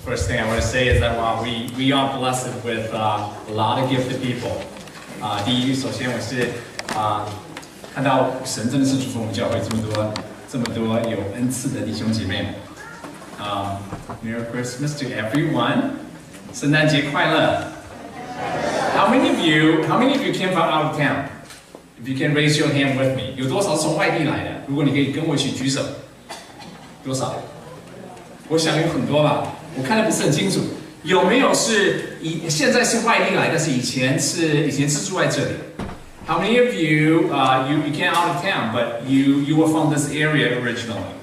First thing I want to say is that wow, we are blessed with a lot of gifted people. 第一，首先我是看到神真的是祝福我们教会这么多有恩赐的弟兄姐妹们。Merry Christmas to everyone. 圣诞节快乐。How many of you came from out of town? If you can raise your hand with me. 有多少是从外地来的？如果你可以跟我一起举手。多少？我想有很多吧。我看得不是很清楚。有没有是现在是外地来，但是以前是住在这里？ How many of you you came out of town, but you were from this area originally?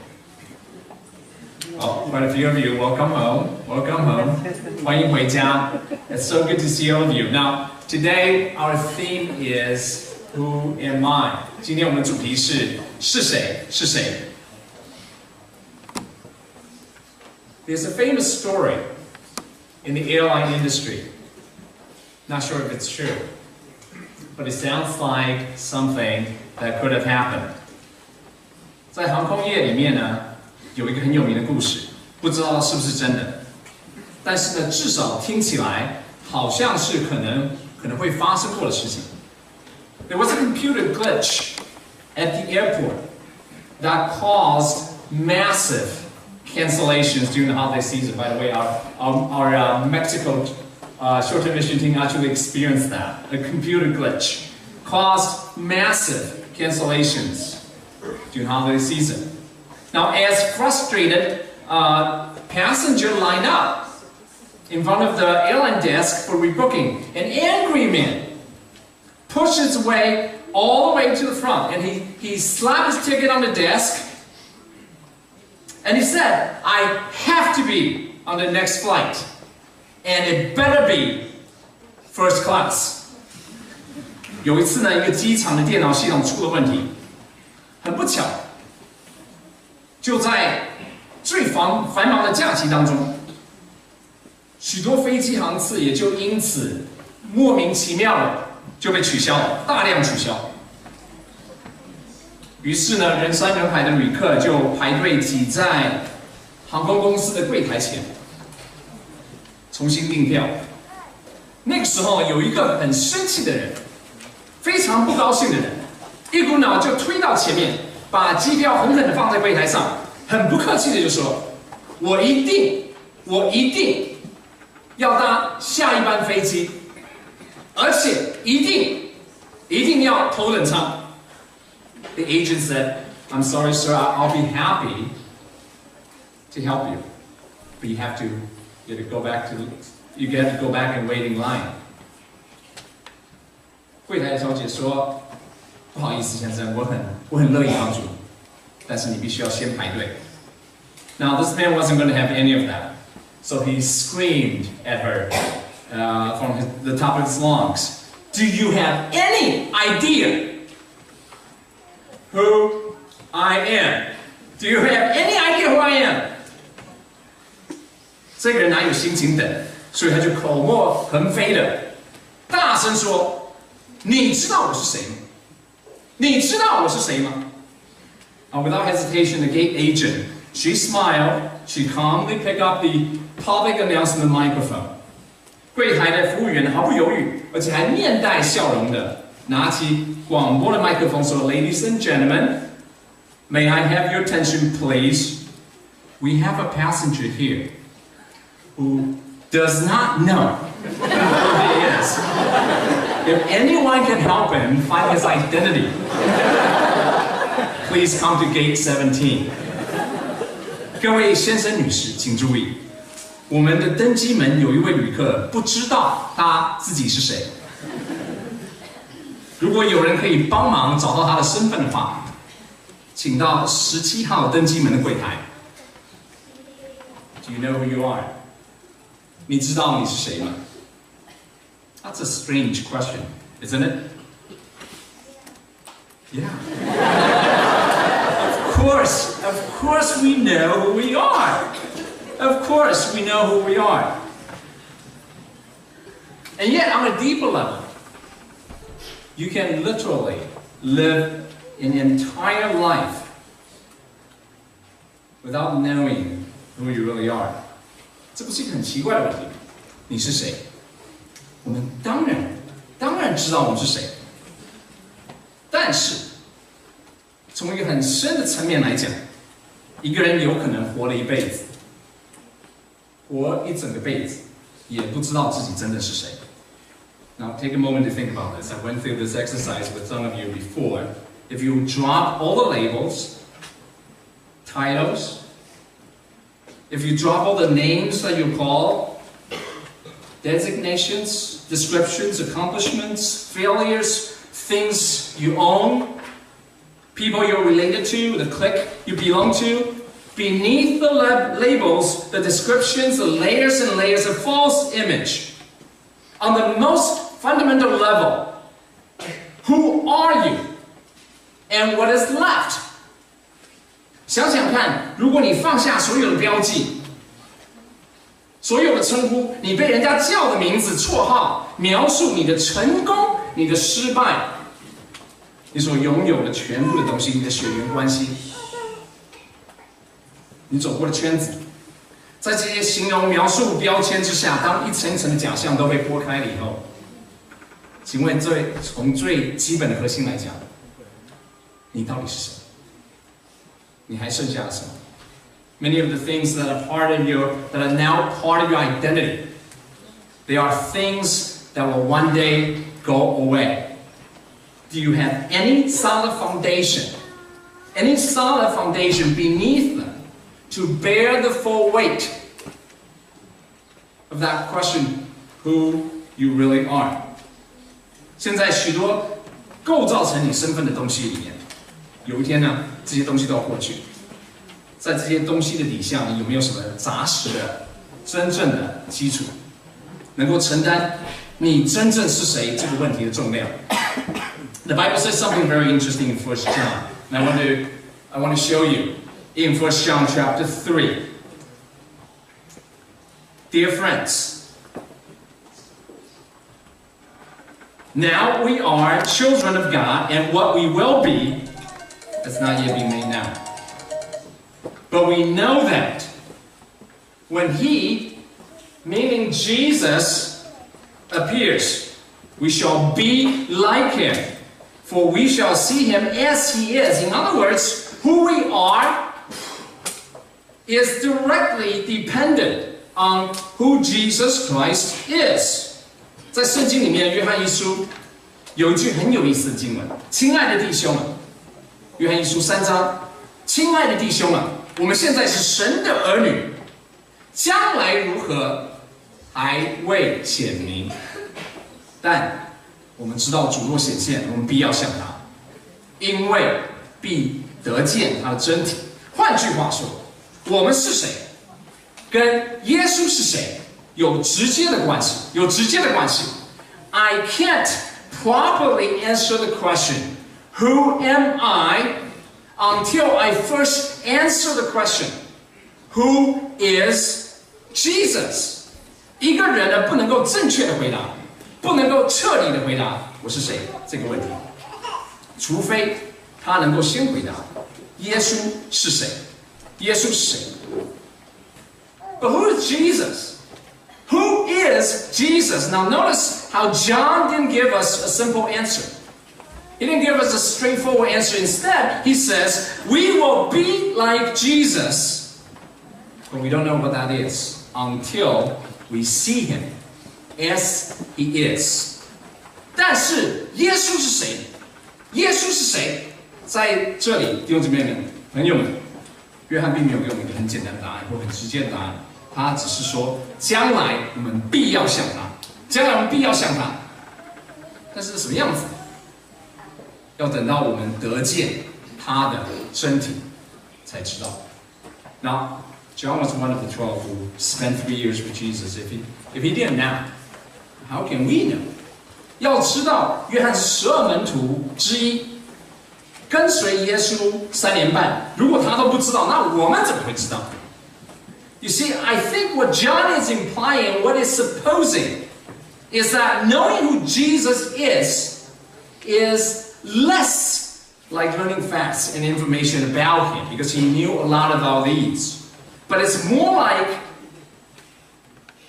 Oh, quite a few of you. Welcome home. Welcome home. 欢迎回家. It's so good to see all of you. Now, today our theme is Who am I? 今天我们的主题是谁？ There's a famous story in the airline industry. Not sure if it's true, but it sounds like something that could have happened. 在航空业里面呢，有一个很有名的故事，不知道是不是真的，但是呢，至少听起来好像是可能会发生过的事情。There was a computer glitch at the airport that caused massive cancellations during the holiday season. By the way, our Mexico short-term mission team actually experienced that. A computer glitch caused massive cancellations during holiday season. Now, as frustrated passengers lined up in front of the airline desk for rebooking, an angry man pushed his way all the way to the front, and he slapped his ticket on the desk. And he said, I have to be on the next flight, and it better be first class. 有一次呢，一个机场的电脑系统出了问题，很不巧，就在最繁忙的假期当中，许多飞机航次也就因此莫名其妙的就被取消了，大量取消。于是呢，人山人海的旅客就排队挤在航空公司的柜台前，重新订票。那个时候有一个很生气的人，非常不高兴的人，一股脑就推到前面，把机票狠狠地放在柜台上，很不客气的就说：“我一定要搭下一班飞机，而且一定要头等舱。” The agent said, I'm sorry, sir, I'll be happy to help you. But you have to go back and wait in line. 柜台小姐说，不好意思，先生，我很乐意帮助，但是你必须要先排队。Now, this man wasn't going to have any of that. So he screamed at her from the top of his lungs, Do you have any idea who I am? Do you have any idea who I am? 这个人哪有心情等？所以他就口沫横飞的大声说：“你知道我是谁吗？你知道我是谁吗？” Without hesitation, the gate agent, she smiled. She calmly picked up the public announcement microphone. 柜台的服务员毫不犹豫，而且还面带笑容的拿起广播的麦克风说 ：“Ladies and gentlemen, may I have your attention, please? We have a passenger here who does not know who he is. If anyone can help him find his identity, please come to gate 17." 各位先生、女士，请注意，我们的登机门有一位旅客不知道他自己是谁。如果有人可以帮忙找到他的身份的话，请到17号登机门的柜台。Do you know who you are? 你知道你是谁吗？ That's a strange question, isn't it? Yeah. Of course we know who we are. Of course we know who we are. And yet, on a deeper level, you can literally live an entire life without knowing who you really are. 这不是一个很奇怪的问题。你是谁？我们当然知道我们是谁。但是，从一个很深的层面来讲，一个人有可能活了一辈子，活一整个辈子，也不知道自己真的是谁。Now, take a moment to think about this. I went through this exercise with some of you before. If you drop all the labels, titles, if you drop all the names that you call, designations, descriptions, accomplishments, failures, things you own, people you're related to, the clique you belong to, beneath the labels, the descriptions, the layers and layers of false image. On the most fundamental level, who are you? And what is left? 想想看，如果你放下所有的标记，所有的称呼，你被人家叫的名字、绰号，描述你的成功、你的失败，你所拥有的全部的东西，你的血缘关系，你走过的圈子，在这些形容、描述、标签之下，当一层一层的假象都被剥开了以后，请问从最基本的核心来讲，你到底是谁？你还剩下了什么？ Many of the things that are now part of your identity, they are things that will one day go away. Do you have any solid foundation beneath them to bear the full weight of that question, who you really are? 现在许多构造成你身份的东西里面，有一天呢，这些东西都要过去。在这些东西的底下，你有没有什么扎实的、真正的基础，能够承担你真正是谁这个问题的重量？ The Bible says something very interesting in 1 John, and I want to show you in 1 John chapter 3. Dear friends, now we are children of God, and what we will be has not yet been made known. But we know that when He, meaning Jesus, appears, we shall be like Him, for we shall see Him as He is. In other words, who we are is directly dependent on who Jesus Christ is. 在圣经里面，约翰一书有一句很有意思的经文：亲爱的弟兄们，约翰一书3章，亲爱的弟兄们。我们现在是神的儿女，将来如何还未显明，但我们知道主若显现，我们必要向他，因为必得见他的真体。换句话说，我们是谁，跟耶稣是谁有直接的关系，I can't properly answer the question, who am I? Until I first answer the question, who is Jesus? 一个人呢，不能够正确的回答，不能够彻底的回答我是谁这个问题，除非他能够先回答耶稣是谁，耶稣是谁。But who is Jesus? Who is Jesus? Now notice how John didn't give us a simple answer. He didn't give us a straightforward answer. Instead, he says, we will be like Jesus. But we don't know what that is until we see Him as He is. 但是耶稣是谁？耶稣是谁？在这里，弟兄姊妹们、朋友们，约翰并没有给我们一个很简单的答案或很直接的答案，他只是说，将来我们必要像他，但是什么样子？要等到我们得见他的身体才知道。Now, John was one of the 12 who spent 3 years with Jesus. If he didn't know, how can we know? 要知道，约翰是12门徒之一，跟随耶稣3年半。如果他都不知道，那我们怎么会知道 ？You see, I think what John is implying, what is supposing, is that knowing who Jesus is less like learning facts and information about Him, because he knew a lot about these. But it's more like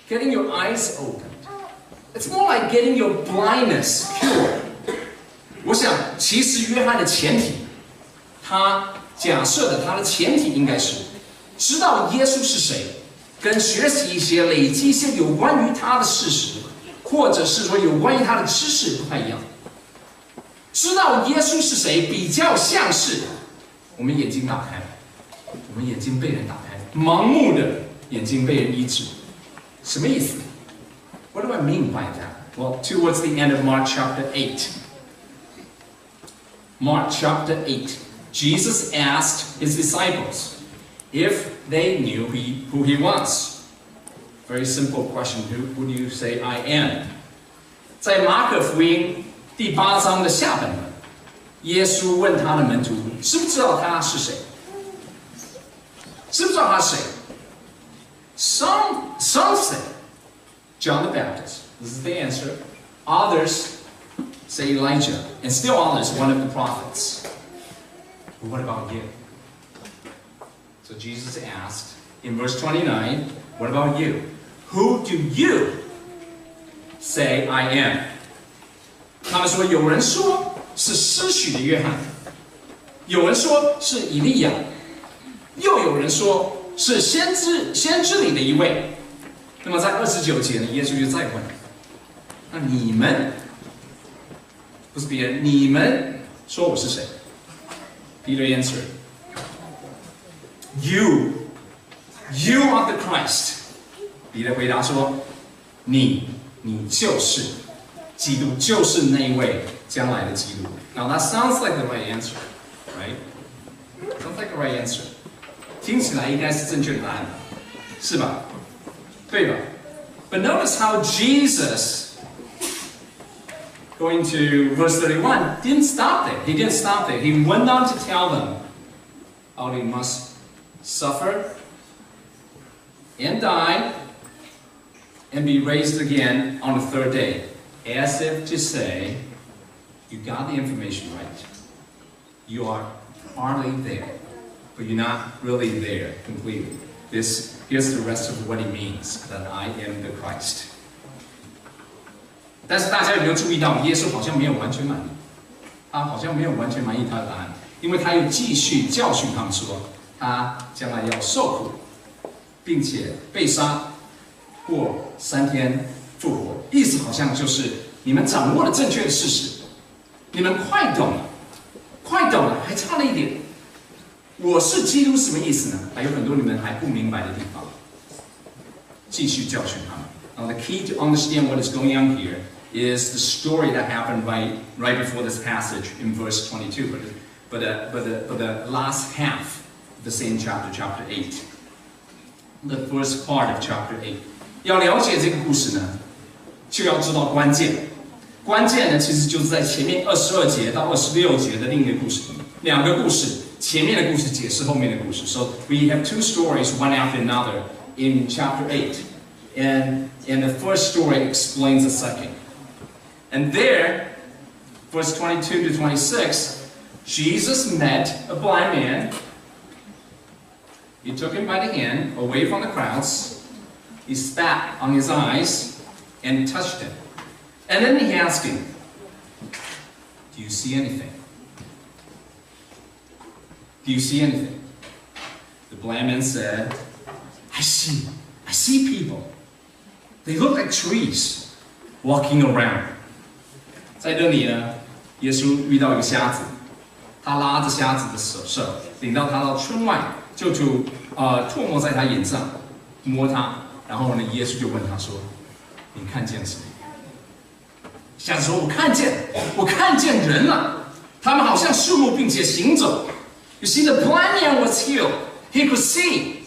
getting your eyes opened. It's more like getting your blindness cured. 我想，其实约翰的前提，他假设的他的前提应该是知道耶稣是谁，跟学习一些、累积一些有关于他的事实，或者是说有关于他的知识不太一样。知道耶稣是谁，比较像是我们眼睛打开，我们眼睛被人打开，盲目的眼睛被人医治，什么意思 ？What do I mean by that? Well, towards the end of Mark chapter 8. Mark chapter 8. Jesus asked his disciples if they knew who he was. Very simple question. Who do you say I am? 在马可福音第8章的下本文，耶稣问他的门徒，知不知道他是谁？知不知道他是谁？ Some say John the Baptist. This is the answer. Others say Elijah, and still others, one of the prophets. But what about you? So Jesus asked in verse 29, what about you? Who do you say I am? 他们说，有人说是施洗的约翰，有人说是以利亚，又有人说是先知里的一位。那么在29节呢，耶稣就再问：那你们不是别人，你们说我是谁 ？Peter answered, "You are the Christ." 彼得回答说：你就是基督，就是那一位将来的基督。Now that sounds like the right answer, right? Sounds like the right answer. 听起来应该是正确的答案，是吧？对吧 ？But notice how Jesus, going to verse 31, didn't stop there. He didn't stop there. He went on to tell them how they must suffer and die and be raised again on the third day. As if to say, you got the information right. You are partly there, but you're not really there completely. Here's the rest of what it means, that I am the Christ. 但是大家有没有注意到，耶稣好像没有完全满意，他好像没有完全满意他的答案，因为他又继续教训他们说，他将来要受苦，并且被杀，过3天复活。意思好像就是你们掌握了正确的事实，你们快懂了，快懂了，还差了一点。我是基督什么意思呢？还有很多你们还不明白的地方，继续教训他们。Now the key to understand what is going on here is the story that happened right before this passage in verse 22, but the last half of the same chapter 8, the first part of chapter 8. 要了解这个故事呢，就要知道关键。关键呢，其实就是在前面22节到26节的另一个故事里面，两个故事，前面的故事解释后面的故事。So we have two stories, one after another, in chapter 8, and the first story explains the second. And there, verse 22 to 26, Jesus met a blind man. He took him by the hand, away from the crowds. He spat on his eyes and touched him. And then he asked him, do you see anything? Do you see anything? The blind man said, I see people. They look like trees walking around. 在这里呢，耶稣遇到一个瞎子，他拉着瞎子的手，领到他到村外，就吐沫在他眼上，摸他，然后呢，耶稣就问他说：“你看见什么？”瞎子说：“我看见人了，他们好像树木，并且行走。” You see, the blind man was healed. He could see.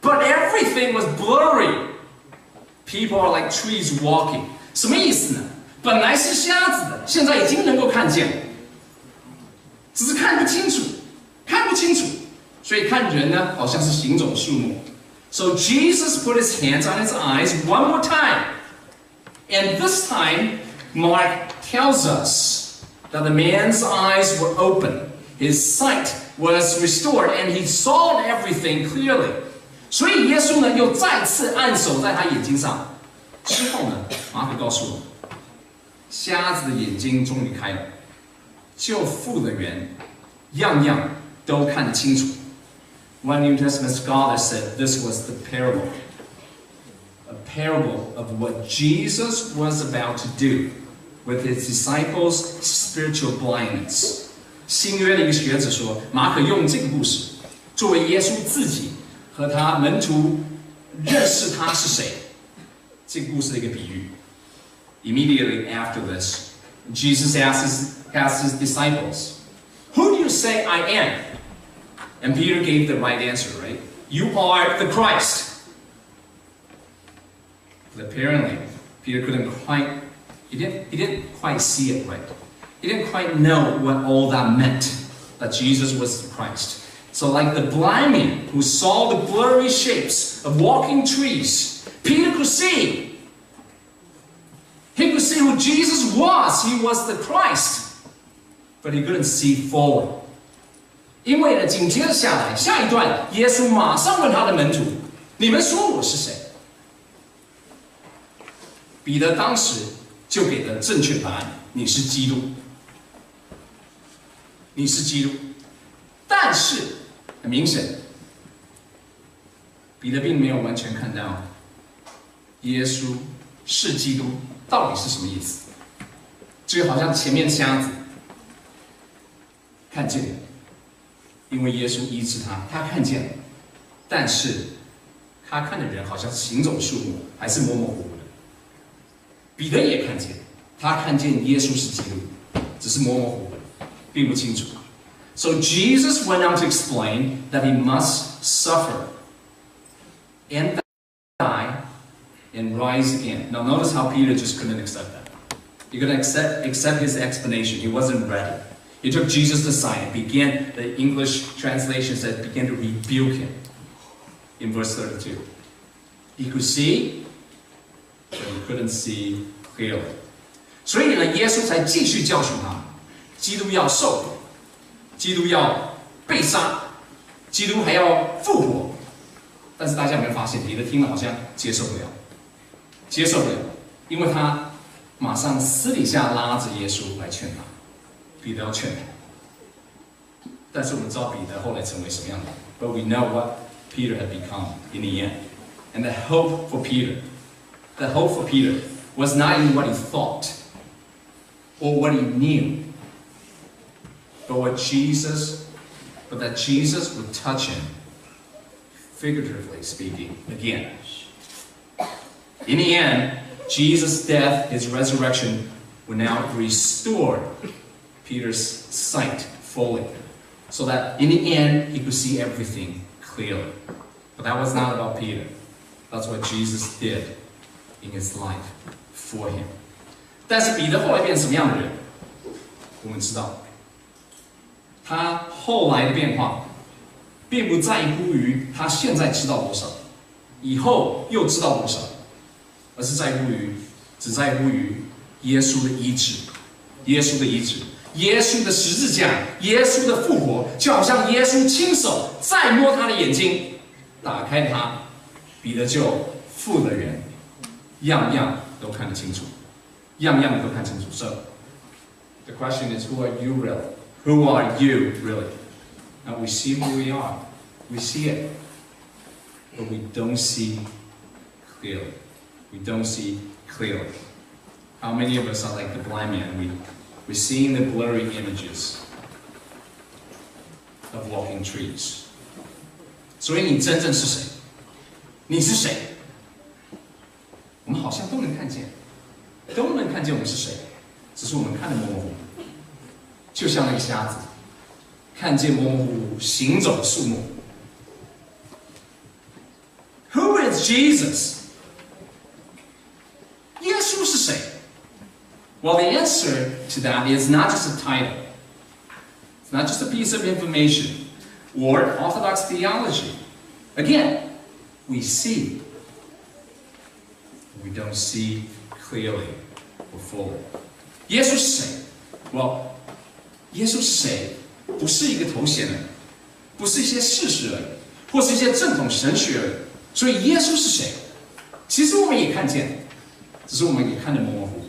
But everything was blurry. People are like trees walking. 什么意思呢？本来是瞎子的，现在已经能够看见了，只是看不清楚，所以看人呢，好像是行走的树木。So Jesus put his hands on his eyes one more time. And this time, Mark tells us that the man's eyes were open. His sight was restored, and he saw everything clearly. 所以耶稣呢又再次按手在他眼睛上。之后呢，马可告诉我们，瞎子的眼睛终于开了，就父的缘，样样都看得清楚。One New Testament scholar said this was the parable, a parable of what Jesus was about to do with his disciples' spiritual blindness. 新约的一个学者说，马可用这个故事作为耶稣自己和他门徒认识他是谁这个故事的一个比喻。Immediately after this, Jesus asked his disciples, "Who do you say I am?" And Peter gave the right answer, right? "You are the Christ." But apparently, Peter he didn't quite see it right. He didn't quite know what all that meant, that Jesus was the Christ. So like the blind man who saw the blurry shapes of walking trees, Peter could see. He could see who Jesus was. He was the Christ. But he couldn't see forward. 因为呢，紧接着下来，下一段，耶稣马上问他的门徒：“你们说我是谁？”彼得当时就给了正确答案：“你是基督。”你是基督。但是很明显，彼得并没有完全看到耶稣是基督到底是什么意思。就好像前面瞎子看见了，因为耶稣医治他，他看见了，但是他看的人好像行走树木，还是模模糊糊的。彼得也看见，他看见耶稣是基督，只是模模糊糊的，并不清楚。So Jesus went on to explain that he must suffer and die and rise again. Now notice how Peter just couldn't accept that. He couldn't accept his explanation. He wasn't ready. He took Jesus aside and began, the English translation said, began to rebuke him in verse 32. He could see, but he couldn't see clearly. 所以呢，耶稣才继续教训他，基督要受苦，基督要被杀，基督还要复活。但是大家有没有发现，彼得听了好像接受不了，因为他马上私底下拉着耶稣来劝他，彼得要劝他。但是我们知道彼得后来成为什么样的 ，But we know what Peter had become in the end, and the hope for Peter was not in what he thought or what he knew, but that Jesus would touch him, figuratively speaking, again. In the end, Jesus' death, his resurrection, would now restore Peter's sight fully, so that in the end he could see everything clearly. But that was not about Peter. That's what Jesus did in his life for him. 但是彼得后来变成什么样的人？我们知道，他后来的变化，并不在乎于他现在知道多少，以后又知道多少，而是只在乎于耶稣的医治，耶稣的十字架，耶稣的复活，就好像耶稣亲手再摸他的眼睛，打开他，彼得就复了原，样样都看得清楚，样样都看清楚。So the question is, who are you really? Who are you really? Now we see who we are. We see it, but we don't see clearly. We don't see clearly. How many of us are like the blind man? We're seeing the blurry images of walking trees. 所以你真正是谁？你是谁？我们好像都能看见我们是谁，只是我们看得模模糊糊，就像那个瞎子，看见模模糊糊行走的树木。Who is Jesus? 耶稣是谁？ Well, the answer to that is not just a title. It's not just a piece of information or Orthodox theology. Again, we see. We don't see clearly or fully. 耶稣是谁 ？Well, 耶稣是谁？不是一个头衔而已，不是一些事实而已，或是一些正统神学而已。所以耶稣是谁？其实我们也看见，只是我们也看得模模糊糊，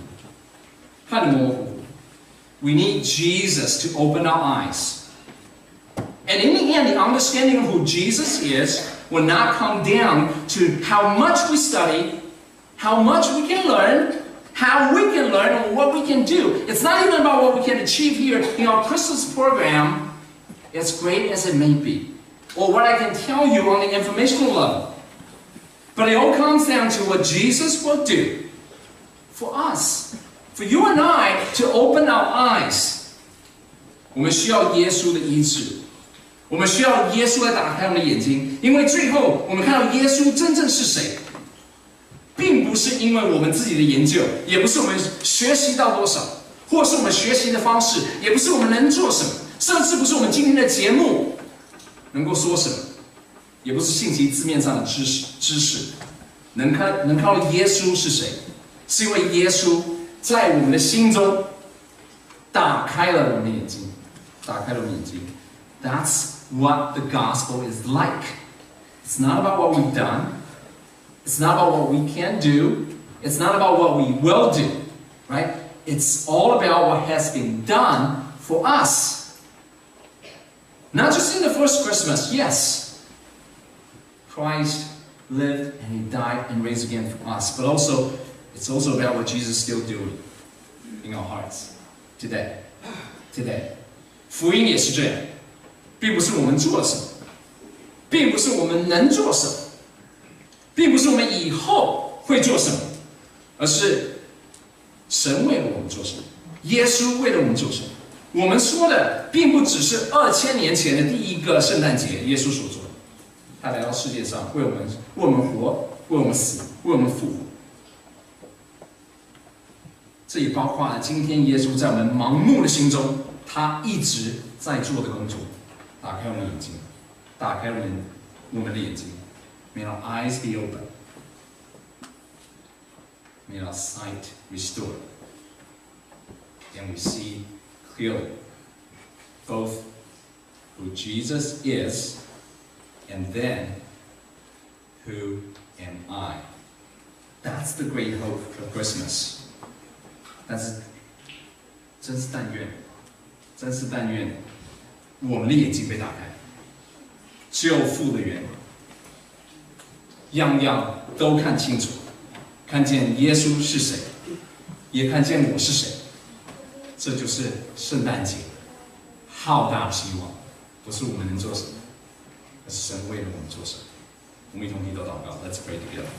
看得模模糊糊。We need Jesus to open our eyes. And in the end, the understanding of who Jesus is will not come down to how much we study, how much we can learn, how we can learn, or what we can do. It's not even about what we can achieve here in our Christmas program, as great as it may be, or what I can tell you on the informational level. But it all comes down to what Jesus will do for us, for you and I to open our eyes. 我们需要耶稣的医治，我们需要耶稣来打开我们的眼睛，因为最后我们看到耶稣真正是谁，并不是因为我们自己的研究，也不是我们学习到多少，或是我们学习的方式，也不是我们能做什么，甚至不是我们今天的节目能够说什么，也不是信息字面上的知识，能靠耶稣是谁？是因为耶稣在我们的心中打开了我们的眼睛，打开了我们的眼睛。That's what the gospel is like. It's not about what we've done. It's not about what we can do. It's not about what we will do, right? It's all about what has been done for us. Not just in the first Christmas, yes. Christ lived and he died and raised again for us, but also it's also about what Jesus is still doing in our hearts today. Today. 福音也是这样，并不是我们做了什么，并不是我们能做什么，并不是我们以后会做什么，而是神为了我们做什么，耶稣为了我们做什么。我们说的并不只是2000年前的第一个圣诞节耶稣所做的，他来到世界上为我们活，为我们死，为我们复活。这也包括了今天耶稣在我们盲目的心中，他一直在做的工作。打开我们的眼睛，打开我们的眼睛。May our eyes be open. May our sight restored. And we see clearly both who Jesus is and then who am I. That's the great hope of Christmas. 但是，真是但愿，我们的眼睛被打开，救父的缘，样样都看清楚，看见耶稣是谁，也看见我是谁。这就是圣诞节浩大的希望，不是我们能做什么，而是神为了我们做什么。我们一同低头祷告 ，Let's pray together.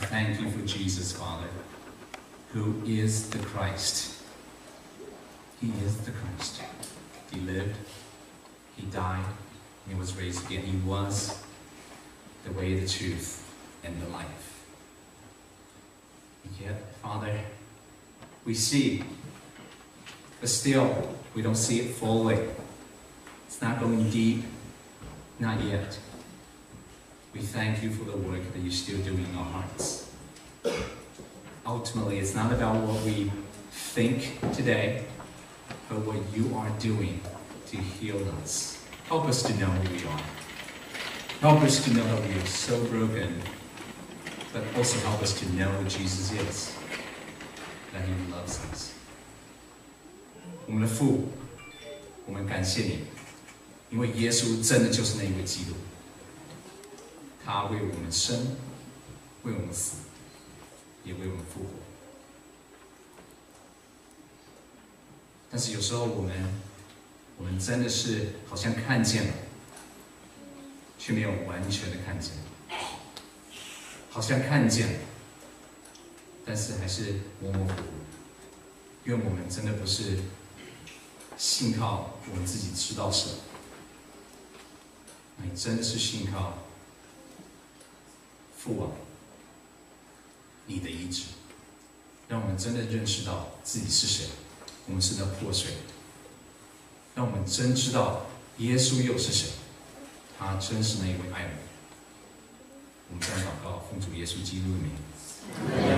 Thank you for Jesus, Father, who is the Christ. He is the Christ. He lived, he died, and he was raised again. He was the way, the truth, and the life. And yet, Father, we see, but still, we don't see it fully. It's not going deep, not yet. We thank you for the work that you're still doing in our hearts. Ultimately, it's not about what we think today, but what you are doing to heal us. Help us to know who we are. Help us to know that we are so broken, but also help us to know who Jesus is, that he loves us. 我们的父，我们感谢你，因为耶稣真的就是那一位基督。他为我们生，为我们死，也为我们复活。但是有时候我们真的是好像看见了，却没有完全的看见，好像看见了，但是还是模模糊糊。因为我们真的不是信靠我们自己知道什么，你真的是信靠父王，你的医治，让我们真的认识到自己是谁，我们是那破碎的，让我们真知道耶稣又是谁，他真是那一位爱我们。我们这样祷告，奉奉主耶稣基督的名。